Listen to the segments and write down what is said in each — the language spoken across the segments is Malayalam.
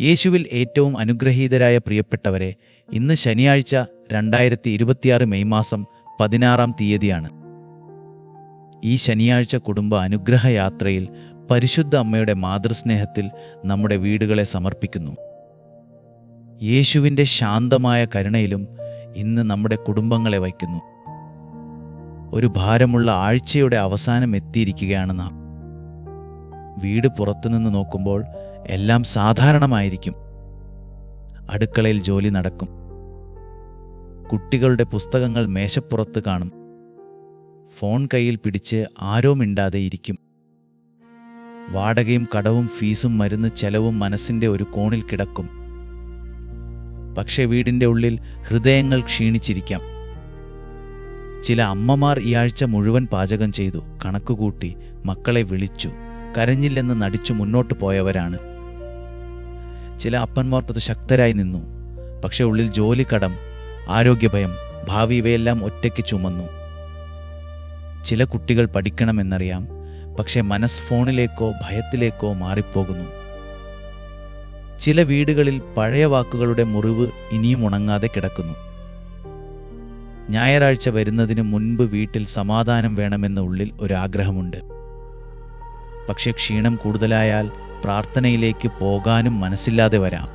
യേശുവിൽ ഏറ്റവും അനുഗ്രഹീതരായ പ്രിയപ്പെട്ടവരെ, ഇന്ന് ശനിയാഴ്ച 2026 മെയ് മാസം 16-ാം തീയതിയാണ്. ഈ ശനിയാഴ്ച കുടുംബ അനുഗ്രഹയാത്രയിൽ പരിശുദ്ധ അമ്മയുടെ മാതൃസ്നേഹത്തിൽ നമ്മുടെ വീടുകളെ സമർപ്പിക്കുന്നു. യേശുവിൻ്റെ ശാന്തമായ കരുണയിലും ഇന്ന് നമ്മുടെ കുടുംബങ്ങളെ വയ്ക്കുന്നു. ഒരു ഭാരമുള്ള ആഴ്ചയുടെ അവസാനം എത്തിയിരിക്കുകയാണ് നാം. വീട് പുറത്തുനിന്ന് നോക്കുമ്പോൾ എല്ലാം സാധാരണമായിരിക്കും. അടുക്കളയിൽ ജോലി നടക്കും. കുട്ടികളുടെ പുസ്തകങ്ങൾ മേശപ്പുറത്ത് കാണും. ഫോൺ കയ്യിൽ പിടിച്ച് ആരോ മിണ്ടാതെ ഇരിക്കും. വാടകയും കടവും ഫീസും മരുന്ന് ചെലവും മനസ്സിൻ്റെ ഒരു കോണിൽ കിടക്കും. പക്ഷേ വീടിൻ്റെ ഉള്ളിൽ ഹൃദയങ്ങൾ ക്ഷീണിച്ചിരിക്കാം. ചില അമ്മമാർ ഈ ആഴ്ച മുഴുവൻ പാചകം ചെയ്തു, കണക്കുകൂട്ടി, മക്കളെ വിളിച്ചു, കരഞ്ഞില്ലെന്ന് നടിച്ചു മുന്നോട്ട് പോയവരാണ്. ചില അപ്പന്മാർ ശക്തരായി നിന്നു, പക്ഷെ ഉള്ളിൽ ജോലിക്കടം, ആരോഗ്യഭയം, ഭാവി ഇവയെല്ലാം ഒറ്റയ്ക്ക് ചുമന്നു. ചില കുട്ടികൾ പഠിക്കണമെന്നറിയാം, പക്ഷെ മനസ്സ് ഫോണിലേക്കോ ഭയത്തിലേക്കോ മാറിപ്പോകുന്നു. ചില വീടുകളിൽ പഴയ വാക്കുകളുടെ മുറിവ് ഇനിയും ഉണങ്ങാതെ കിടക്കുന്നു. ഞായറാഴ്ച വരുന്നതിന് മുൻപ് വീട്ടിൽ സമാധാനം വേണമെന്ന ഉള്ളിൽ ഒരാഗ്രഹമുണ്ട്. പക്ഷെ ക്ഷീണം കൂടുതലായാൽ പ്രാർത്ഥനയിലേക്ക് പോകാനും മനസ്സില്ലാതെ വരാം.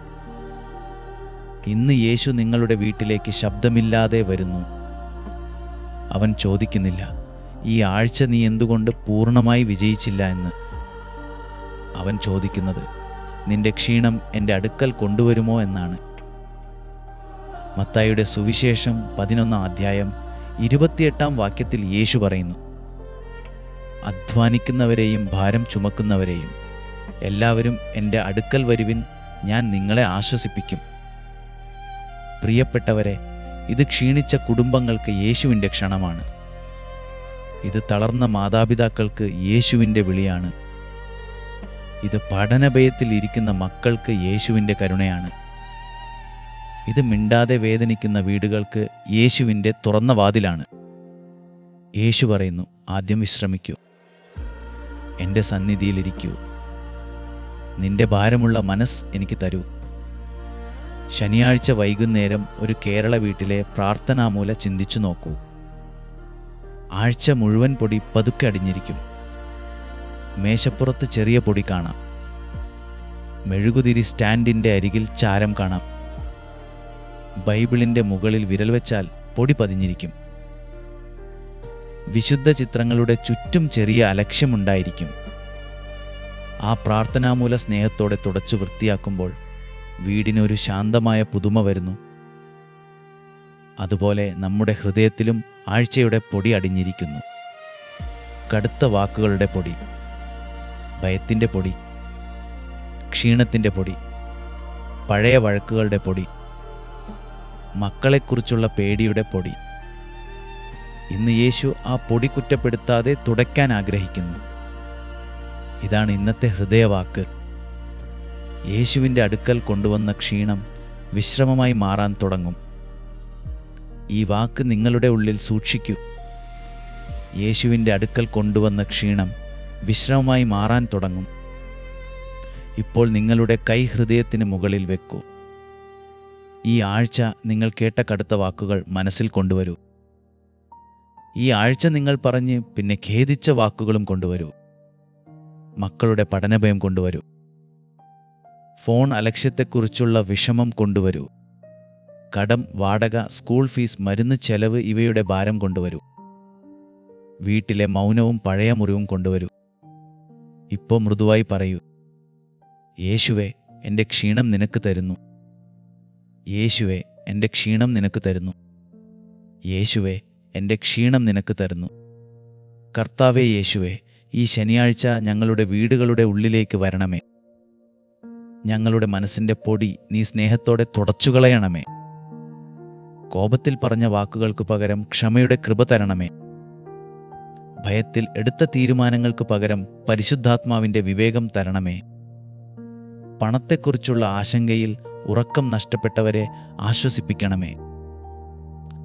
ഇന്ന് യേശു നിങ്ങളുടെ വീട്ടിലേക്ക് ശബ്ദമില്ലാതെ വരുന്നു. അവൻ ചോദിക്കുന്നില്ല, ഈ ആഴ്ച നീ എന്തുകൊണ്ട് പൂർണ്ണമായി വിജയിച്ചില്ല എന്ന്. അവൻ ചോദിക്കുന്നത്, നിന്റെ ക്ഷീണം എൻ്റെ അടുക്കൽ കൊണ്ടുവരുമോ എന്നാണ്. മത്തായിയുടെ സുവിശേഷം 11-ാം അധ്യായം 28-ാം വാക്യത്തിൽ യേശു പറയുന്നു, അധ്വാനിക്കുന്നവരെയും ഭാരം ചുമക്കുന്നവരെയും എല്ലാവരും എൻ്റെ അടുക്കൽ വരുവിൻ, ഞാൻ നിങ്ങളെ ആശ്വസിപ്പിക്കും. പ്രിയപ്പെട്ടവരെ, ഇത് ക്ഷീണിച്ച കുടുംബങ്ങൾക്ക് യേശുവിൻ്റെ ക്ഷണമാണ്. ഇത് തളർന്ന മാതാപിതാക്കൾക്ക് യേശുവിൻ്റെ വിളിയാണ്. ഇത് പഠനഭയത്തിൽ ഇരിക്കുന്ന മക്കൾക്ക് യേശുവിൻ്റെ കരുണയാണ്. ഇത് മിണ്ടാതെ വേദനിക്കുന്ന വീടുകൾക്ക് യേശുവിൻ്റെ തുറന്ന വാതിലാണ്. യേശു പറയുന്നു, ആദ്യം വിശ്രമിക്കൂ, എൻ്റെ സന്നിധിയിലിരിക്കൂ, നിന്റെ ഭാരമുള്ള മനസ്സ് എനിക്ക് തരൂ. ശനിയാഴ്ച വൈകുന്നേരം ഒരു കേരള വീട്ടിലെ പ്രാർത്ഥനാമൂല ചിന്തിച്ചു നോക്കൂ. ആഴ്ച മുഴുവൻ പൊടി പതുക്കെ അടിഞ്ഞിരിക്കും. മേശപ്പുറത്ത് ചെറിയ പൊടി കാണാം. മെഴുകുതിരി സ്റ്റാൻഡിൻ്റെ അരികിൽ ചാരം കാണാം. ബൈബിളിൻ്റെ മുകളിൽ വിരൽ വെച്ചാൽ പൊടി പതിഞ്ഞിരിക്കും. വിശുദ്ധ ചിത്രങ്ങളുടെ ചുറ്റും ചെറിയ അലക്ഷ്യമുണ്ടായിരിക്കും. ആ പ്രാർത്ഥനാമൂല സ്നേഹത്തോടെ തുടച്ചു വൃത്തിയാക്കുമ്പോൾ വീടിനൊരു ശാന്തമായ പുതുമ വരുന്നു. അതുപോലെ നമ്മുടെ ഹൃദയത്തിലും ആഴ്ചയുടെ പൊടി അടിഞ്ഞിരിക്കുന്നു. കടുത്ത വാക്കുകളുടെ പൊടി, ഭയത്തിൻ്റെ പൊടി, ക്ഷീണത്തിൻ്റെ പൊടി, പഴയ വഴക്കുകളുടെ പൊടി, മക്കളെക്കുറിച്ചുള്ള പേടിയുടെ പൊടി. ഇന്ന് യേശു ആ പൊടി കുറ്റപ്പെടുത്താതെ തുടയ്ക്കാൻ ആഗ്രഹിക്കുന്നു. ഇതാണ് ഇന്നത്തെ ഹൃദയവാക്ക്. യേശുവിൻ്റെ അടുക്കൽ കൊണ്ടുവന്ന ക്ഷീണം വിശ്രമമായി മാറാൻ തുടങ്ങും. ഈ വാക്ക് നിങ്ങളുടെ ഉള്ളിൽ സൂക്ഷിക്കൂ. യേശുവിൻ്റെ അടുക്കൽ കൊണ്ടുവന്ന ക്ഷീണം വിശ്രമമായി മാറാൻ തുടങ്ങും. ഇപ്പോൾ നിങ്ങളുടെ കൈ ഹൃദയത്തിന് മുകളിൽ വെക്കൂ. ഈ ആഴ്ച നിങ്ങൾ കേട്ട കടുത്ത വാക്കുകൾ മനസ്സിൽ കൊണ്ടുവരൂ. ഈ ആഴ്ച നിങ്ങൾ പറഞ്ഞ് പിന്നെ ഖേദിച്ച വാക്കുകളും കൊണ്ടുവരൂ. മക്കളുടെ പഠനഭയം കൊണ്ടുവരൂ. ഫോൺ അലക്ഷ്യത്തെക്കുറിച്ചുള്ള വിഷമം കൊണ്ടുവരൂ. കടം, വാടക, സ്കൂൾ ഫീസ്, മരുന്ന് ചെലവ് ഇവയുടെ ഭാരം കൊണ്ടുവരൂ. വീട്ടിലെ മൗനവും പഴയ മുറിവും കൊണ്ടുവരൂ. ഇപ്പോൾ മൃദുവായി പറയൂ, യേശുവേ, എൻ്റെ ക്ഷീണം നിനക്ക് തരുന്നു. യേശുവേ, എൻ്റെ ക്ഷീണം നിനക്ക് തരുന്നു. യേശുവേ, എൻ്റെ ക്ഷീണം നിനക്ക് തരുന്നു. കർത്താവേ യേശുവേ, ഈ ശനിയാഴ്ച ഞങ്ങളുടെ വീടുകളുടെ ഉള്ളിലേക്ക് വരണമേ. ഞങ്ങളുടെ മനസ്സിൻ്റെ പൊടി നീ സ്നേഹത്തോടെ തുടച്ചുകളയണമേ. കോപത്തിൽ പറഞ്ഞ വാക്കുകൾക്ക് പകരം ക്ഷമയുടെ കൃപ തരണമേ. ഭയത്തിൽ എടുത്ത തീരുമാനങ്ങൾക്ക് പകരം പരിശുദ്ധാത്മാവിൻ്റെ വിവേകം തരണമേ. പണത്തെക്കുറിച്ചുള്ള ആശങ്കയിൽ ഉറക്കം നഷ്ടപ്പെട്ടവരെ ആശ്വസിപ്പിക്കണമേ.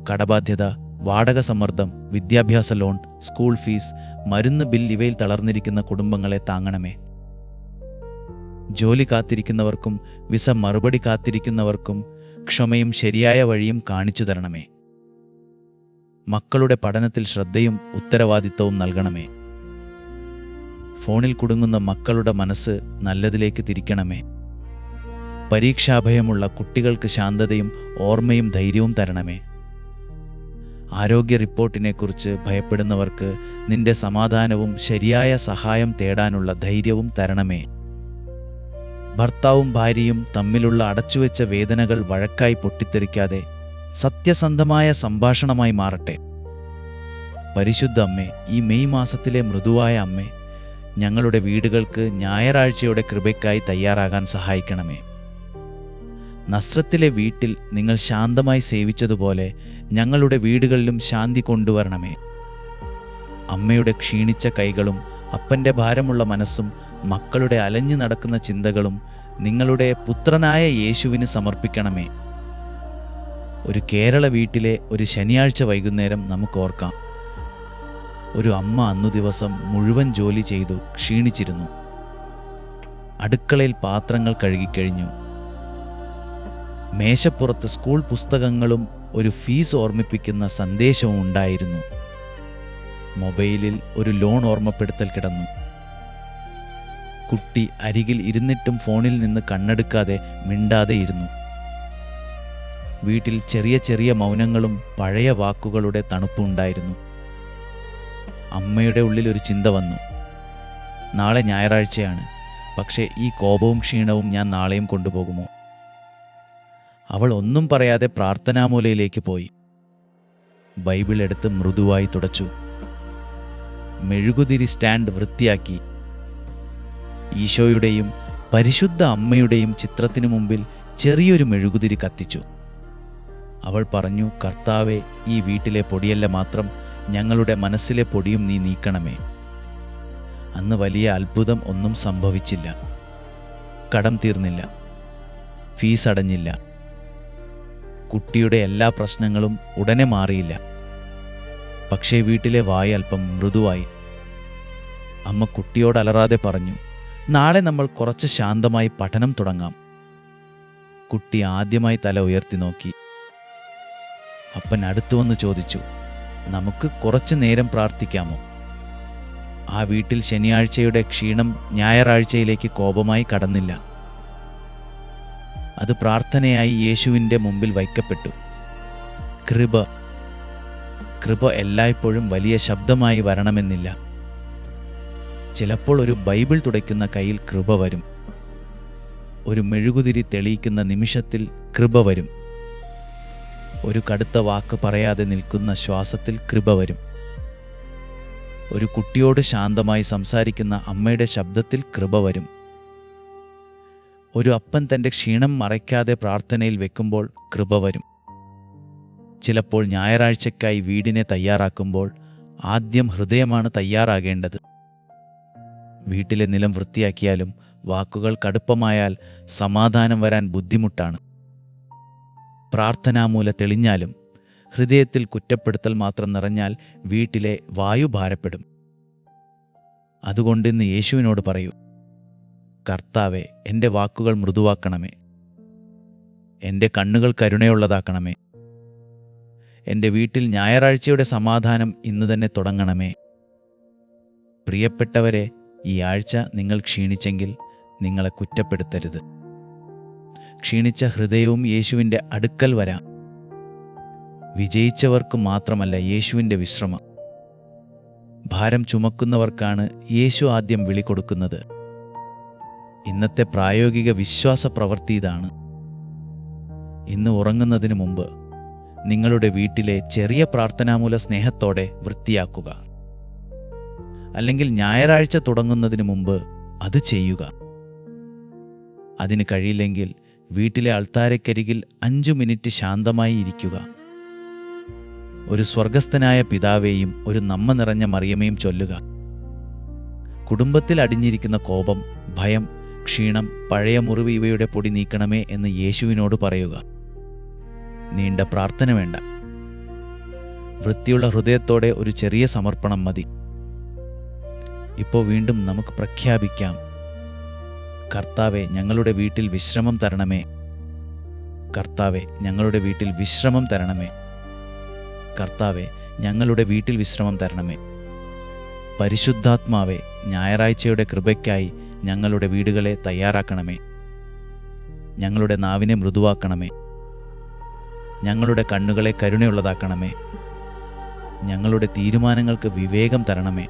കടബാധ്യത, വാടക സമ്മർദ്ദം, വിദ്യാഭ്യാസ ലോൺ, സ്കൂൾ ഫീസ്, മരുന്ന് ബിൽ ഇവയിൽ തളർന്നിരിക്കുന്ന കുടുംബങ്ങളെ താങ്ങണമേ. ജോലി കാത്തിരിക്കുന്നവർക്കും വിസ മറുപടി കാത്തിരിക്കുന്നവർക്കും ക്ഷമയും ശരിയായ വഴിയും കാണിച്ചു തരണമേ. മക്കളുടെ പഠനത്തിൽ ശ്രദ്ധയും ഉത്തരവാദിത്തവും നൽകണമേ. ഫോണിൽ കുടുങ്ങുന്ന മക്കളുടെ മനസ്സ് നല്ലതിലേക്ക് തിരിക്കണമേ. പരീക്ഷാഭയമുള്ള കുട്ടികൾക്ക് ശാന്തതയും ഓർമ്മയും ധൈര്യവും തരണമേ. ആരോഗ്യ റിപ്പോർട്ടിനെക്കുറിച്ച് ഭയപ്പെടുന്നവർക്ക് നിന്റെ സമാധാനവും ശരിയായ സഹായം തേടാനുള്ള ധൈര്യവും തരണമേ. ഭർത്താവും ഭാര്യയും തമ്മിലുള്ള അടച്ചുവെച്ച വേദനകൾ വഴക്കായി പൊട്ടിത്തെറിക്കാതെ സത്യസന്ധമായ സംഭാഷണമായി മാറട്ടെ. പരിശുദ്ധ അമ്മേ, ഈ മെയ് മാസത്തിലെ മൃദുവായ അമ്മേ, ഞങ്ങളുടെ വീടുകൾക്ക് ഞായറാഴ്ചയുടെ കൃപയ്ക്കായി തയ്യാറാകാൻ സഹായിക്കണമേ. നസ്രത്തിലെ വീട്ടിൽ നിങ്ങൾ ശാന്തമായി സേവിച്ചതുപോലെ ഞങ്ങളുടെ വീടുകളിലും ശാന്തി കൊണ്ടുവരണമേ. അമ്മയുടെ ക്ഷീണിച്ച കൈകളും അപ്പൻ്റെ ഭാരമുള്ള മനസ്സും മക്കളുടെ അലഞ്ഞു നടക്കുന്ന ചിന്തകളും നിങ്ങളുടെ പുത്രനായ യേശുവിന് സമർപ്പിക്കണമേ. ഒരു കേരള വീട്ടിലെ ഒരു ശനിയാഴ്ച വൈകുന്നേരം നമുക്ക് ഓർക്കാം. ഒരു അമ്മ അന്നു ദിവസം മുഴുവൻ ജോലി ചെയ്തു ക്ഷീണിച്ചിരുന്നു. അടുക്കളയിൽ പാത്രങ്ങൾ കഴുകിക്കഴിഞ്ഞു. മേശപ്പുറത്ത് സ്കൂൾ പുസ്തകങ്ങളും ഒരു ഫീസ് ഓർമ്മിപ്പിക്കുന്ന സന്ദേശവും ഉണ്ടായിരുന്നു. മൊബൈലിൽ ഒരു ലോൺ ഓർമ്മപ്പെടുത്തൽ കിടന്നു. കുട്ടി അരികിൽ ഇരുന്നിട്ടും ഫോണിൽ നിന്ന് കണ്ണെടുക്കാതെ മിണ്ടാതെ ഇരുന്നു. വീട്ടിൽ ചെറിയ ചെറിയ മൗനങ്ങളും പഴയ വാക്കുകളുടെ തണുപ്പുണ്ടായിരുന്നു. അമ്മയുടെ ഉള്ളിൽ ഒരു ചിന്ത വന്നു. നാളെ ഞായറാഴ്ചയാണ്, പക്ഷേ ഈ കോപവും ക്ഷീണവും ഞാൻ നാളെയും കൊണ്ടുപോകുമോ? അവൾ ഒന്നും പറയാതെ പ്രാർത്ഥനാമൂലയിലേക്ക് പോയി. ബൈബിൾ എടുത്ത് മൃദുവായി തുടച്ചു. മെഴുകുതിരി സ്റ്റാൻഡ് വൃത്തിയാക്കി. ഈശോയുടെയും പരിശുദ്ധ അമ്മയുടെയും ചിത്രത്തിനു മുമ്പിൽ ചെറിയൊരു മെഴുകുതിരി കത്തിച്ചു. അവൾ പറഞ്ഞു, കർത്താവേ, ഈ വീട്ടിലെ പൊടിയല്ല മാത്രം, ഞങ്ങളുടെ മനസ്സിലെ പൊടിയും നീ നീക്കണമേ. അന്ന് വലിയ അത്ഭുതം ഒന്നും സംഭവിച്ചില്ല. കടം തീർന്നില്ല, ഫീസ് അടഞ്ഞില്ല, കുട്ടിയുടെ എല്ലാ പ്രശ്നങ്ങളും ഉടനെ മാറിയില്ല. പക്ഷേ വീട്ടിലെ വായ അല്പം മൃദുവായി. അമ്മ കുട്ടിയോട് അലറാതെ പറഞ്ഞു, നാളെ നമ്മൾ കുറച്ച് ശാന്തമായി പഠനം തുടങ്ങാം. കുട്ടി ആദ്യമായി തല ഉയർത്തി നോക്കി. അപ്പൻ അടുത്തു വന്ന് ചോദിച്ചു, നമുക്ക് കുറച്ചു നേരം പ്രാർത്ഥിക്കാമോ? ആ വീട്ടിൽ ശനിയാഴ്ചയുടെ ക്ഷീണം ഞായറാഴ്ചയിലേക്ക് കോപമായി കടന്നില്ല. അത് പ്രാർത്ഥനയായി യേശുവിൻ്റെ മുമ്പിൽ വയ്ക്കപ്പെട്ടു. കൃപ എല്ലായ്പ്പോഴും വലിയ ശബ്ദമായി വരണമെന്നില്ല. ചിലപ്പോൾ ഒരു ബൈബിൾ തുടയ്ക്കുന്ന കയ്യിൽ കൃപ വരും. ഒരു മെഴുകുതിരി തെളിയിക്കുന്ന നിമിഷത്തിൽ കൃപ വരും. ഒരു കടുത്ത വാക്ക് പറയാതെ നിൽക്കുന്ന ശ്വാസത്തിൽ കൃപ വരും. ഒരു കുട്ടിയോട് ശാന്തമായി സംസാരിക്കുന്ന അമ്മയുടെ ശബ്ദത്തിൽ കൃപ വരും. ഒരു അപ്പൻ തൻ്റെ ക്ഷീണം മറയ്ക്കാതെ പ്രാർത്ഥനയിൽ വെക്കുമ്പോൾ കൃപ വരും. ചിലപ്പോൾ ഞായറാഴ്ചയ്ക്കായി വീടിനെ തയ്യാറാക്കുമ്പോൾ ആദ്യം ഹൃദയമാണ് തയ്യാറാകേണ്ടത്. വീട്ടിലെ നിലം വൃത്തിയാക്കിയാലും വാക്കുകൾ കടുപ്പമായാൽ സമാധാനം വരാൻ ബുദ്ധിമുട്ടാണ്. പ്രാർത്ഥനാമൂല തെളിഞ്ഞാലും ഹൃദയത്തിൽ കുറ്റപ്പെടുത്തൽ മാത്രം നിറഞ്ഞാൽ വീട്ടിലെ വായു ഭാരപ്പെടും. അതുകൊണ്ടിന്ന് യേശുവിനോട് പറയൂ, കർത്താവേ, എൻ്റെ വാക്കുകൾ മൃദുവാക്കണമേ, എൻ്റെ കണ്ണുകൾ കരുണയുള്ളതാക്കണമേ, എൻ്റെ വീട്ടിൽ ഞായറാഴ്ചയുടെ സമാധാനം ഇന്ന് തന്നെ തുടങ്ങണമേ. പ്രിയപ്പെട്ടവരെ, ഈ ആഴ്ച നിങ്ങൾ ക്ഷീണിച്ചെങ്കിൽ നിങ്ങളെ കുറ്റപ്പെടുത്തരുത്. ക്ഷീണിച്ച ഹൃദയവും യേശുവിൻ്റെ അടുക്കൽ വരാം. വിജയിച്ചവർക്ക് മാത്രമല്ല യേശുവിൻ്റെ വിശ്രമം. ഭാരം ചുമക്കുന്നവർക്കാണ് യേശു ആദ്യം വിളി കൊടുക്കുന്നത്. ഇന്നത്തെ പ്രായോഗിക വിശ്വാസ പ്രവൃത്തി ഇതാണ്. ഇന്ന് ഉറങ്ങുന്നതിന് മുമ്പ് നിങ്ങളുടെ വീട്ടിലെ ചെറിയ പ്രാർത്ഥനാമൂല സ്നേഹത്തോടെ വൃത്തിയാക്കുക. അല്ലെങ്കിൽ ഞായറാഴ്ച തുടങ്ങുന്നതിന് മുമ്പ് അത് ചെയ്യുക. അതിന് കഴിയില്ലെങ്കിൽ വീട്ടിലെ അൾത്താരക്കരികിൽ 5 മിനിറ്റ് ശാന്തമായി ഇരിക്കുക. ഒരു സ്വർഗസ്ഥനായ പിതാവേയും ഒരു നമ്മ നിറഞ്ഞ മറിയമേയും ചൊല്ലുക. കുടുംബത്തിൽ അടിഞ്ഞിരിക്കുന്ന കോപം, ഭയം, ക്ഷീണം, പഴയ മുറിവ് ഇവയുടെ പൊടി നീക്കണമേ എന്ന് യേശുവിനോട് പറയുക. നീണ്ട പ്രാർത്ഥന വേണ്ട. വൃത്തിയുള്ള ഹൃദയത്തോടെ ഒരു ചെറിയ സമർപ്പണം മതി. ഇപ്പോൾ വീണ്ടും നമുക്ക് പ്രഖ്യാപിക്കാം, കർത്താവെ, ഞങ്ങളുടെ വീട്ടിൽ വിശ്രമം തരണമേ. കർത്താവെ, ഞങ്ങളുടെ വീട്ടിൽ വിശ്രമം തരണമേ. കർത്താവെ, ഞങ്ങളുടെ വീട്ടിൽ വിശ്രമം തരണമേ. പരിശുദ്ധാത്മാവെ, ഞായറാഴ്ചയുടെ കൃപയ്ക്കായി ഞങ്ങളുടെ വീടുകളെ തയ്യാറാക്കണമേ. ഞങ്ങളുടെ നാവിനെ മൃദുവാക്കണമേ. ഞങ്ങളുടെ കണ്ണുകളെ കരുണയുള്ളതാക്കണമേ. ഞങ്ങളുടെ തീരുമാനങ്ങൾക്ക് വിവേകം തരണമേ.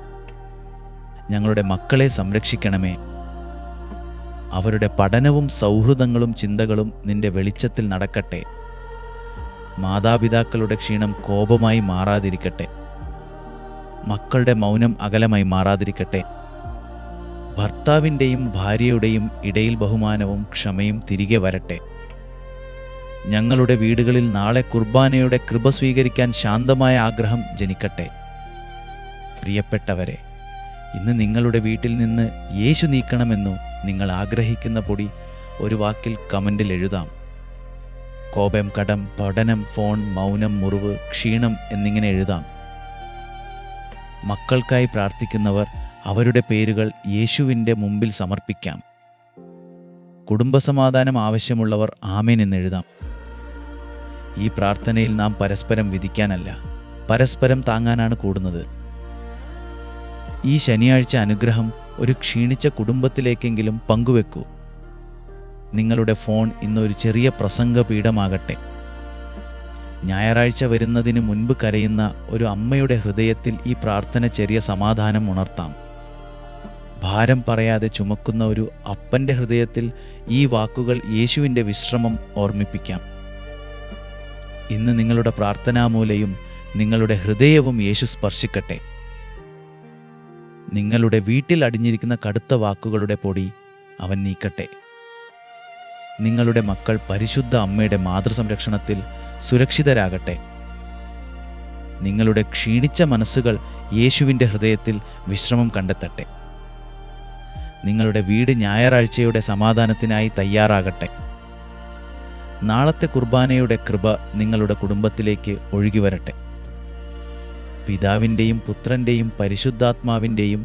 ഞങ്ങളുടെ മക്കളെ സംരക്ഷിക്കണമേ. അവരുടെ പഠനവും സൗഹൃദങ്ങളും ചിന്തകളും നിന്റെ വെളിച്ചത്തിൽ നടക്കട്ടെ. മാതാപിതാക്കളുടെ ക്ഷീണം കോപമായി മാറാതിരിക്കട്ടെ. മക്കളുടെ മൗനം അകലമായി മാറാതിരിക്കട്ടെ. ഭർത്താവിൻ്റെയും ഭാര്യയുടെയും ഇടയിൽ ബഹുമാനവും ക്ഷമയും തിരികെ വരട്ടെ. ഞങ്ങളുടെ വീടുകളിൽ നാളെ കുർബാനയുടെ കൃപ സ്വീകരിക്കാൻ ശാന്തമായ ആഗ്രഹം ജനിക്കട്ടെ. പ്രിയപ്പെട്ടവരെ, ഇന്ന് നിങ്ങളുടെ വീട്ടിൽ നിന്ന് യേശു നീക്കണമെന്നു നിങ്ങൾ ആഗ്രഹിക്കുന്ന പൊടി ഒരു വാക്കിൽ കമൻറ്റിൽ എഴുതാം. കോപം, കടം, പഠനം, ഫോൺ, മൗനം, മുറിവ്, ക്ഷീണം എന്നിങ്ങനെ എഴുതാം. മക്കൾക്കായി പ്രാർത്ഥിക്കുന്നവർ അവരുടെ പേരുകൾ യേശുവിൻ്റെ മുമ്പിൽ സമർപ്പിക്കാം. കുടുംബസമാധാനം ആവശ്യമുള്ളവർ ആമേൻ എന്നെഴുതാം. ഈ പ്രാർത്ഥനയിൽ നാം പരസ്പരം വിധിക്കാനല്ല, പരസ്പരം താങ്ങാനാണ് കൂടുന്നത്. ഈ ശനിയാഴ്ച അനുഗ്രഹം ഒരു ക്ഷീണിച്ച കുടുംബത്തിലേക്കെങ്കിലും പങ്കുവെക്കൂ. നിങ്ങളുടെ ഫോൺ ഇന്നൊരു ചെറിയ പ്രസംഗപീഠമാകട്ടെ. ഞായറാഴ്ച വരുന്നതിന് മുൻപ് കരയുന്ന ഒരു അമ്മയുടെ ഹൃദയത്തിൽ ഈ പ്രാർത്ഥന ചെറിയ സമാധാനം ഉണർത്താം. ഭാരം പറയാതെ ചുമക്കുന്ന ഒരു അപ്പൻ്റെ ഹൃദയത്തിൽ ഈ വാക്കുകൾ യേശുവിൻ്റെ വിശ്രമം ഓർമ്മിപ്പിക്കാം. ഇന്ന് നിങ്ങളുടെ പ്രാർത്ഥനാമൂലയും നിങ്ങളുടെ ഹൃദയവും യേശു സ്പർശിക്കട്ടെ. നിങ്ങളുടെ വീട്ടിൽ അടിഞ്ഞിരിക്കുന്ന കടുത്ത വാക്കുകളുടെ പൊടി അവൻ നീക്കട്ടെ. നിങ്ങളുടെ മക്കൾ പരിശുദ്ധ അമ്മയുടെ മാതൃസംരക്ഷണത്തിൽ സുരക്ഷിതരാകട്ടെ. നിങ്ങളുടെ ക്ഷീണിച്ച മനസ്സുകൾ യേശുവിൻ്റെ ഹൃദയത്തിൽ വിശ്രമം കണ്ടെത്തട്ടെ. നിങ്ങളുടെ വീട് ഞായറാഴ്ചയുടെ സമാധാനത്തിനായി തയ്യാറാകട്ടെ. നാളത്തെ കുർബാനയുടെ കൃപ നിങ്ങളുടെ കുടുംബത്തിലേക്ക് ഒഴുകിവരട്ടെ. പിതാവിൻ്റെയും പുത്രൻ്റെയും പരിശുദ്ധാത്മാവിൻ്റെയും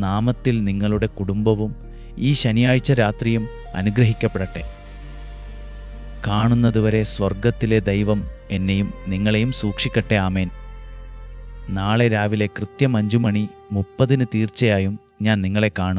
നാമത്തിൽ നിങ്ങളുടെ കുടുംബവും ഈ ശനിയാഴ്ച രാത്രിയും അനുഗ്രഹിക്കപ്പെടട്ടെ. കാണുന്നതുവരെ സ്വർഗത്തിലെ ദൈവം എന്നെയും നിങ്ങളെയും സൂക്ഷിക്കട്ടെ. ആമേൻ. നാളെ രാവിലെ കൃത്യം 5:30 തീർച്ചയായും ഞാൻ നിങ്ങളെ കാണും.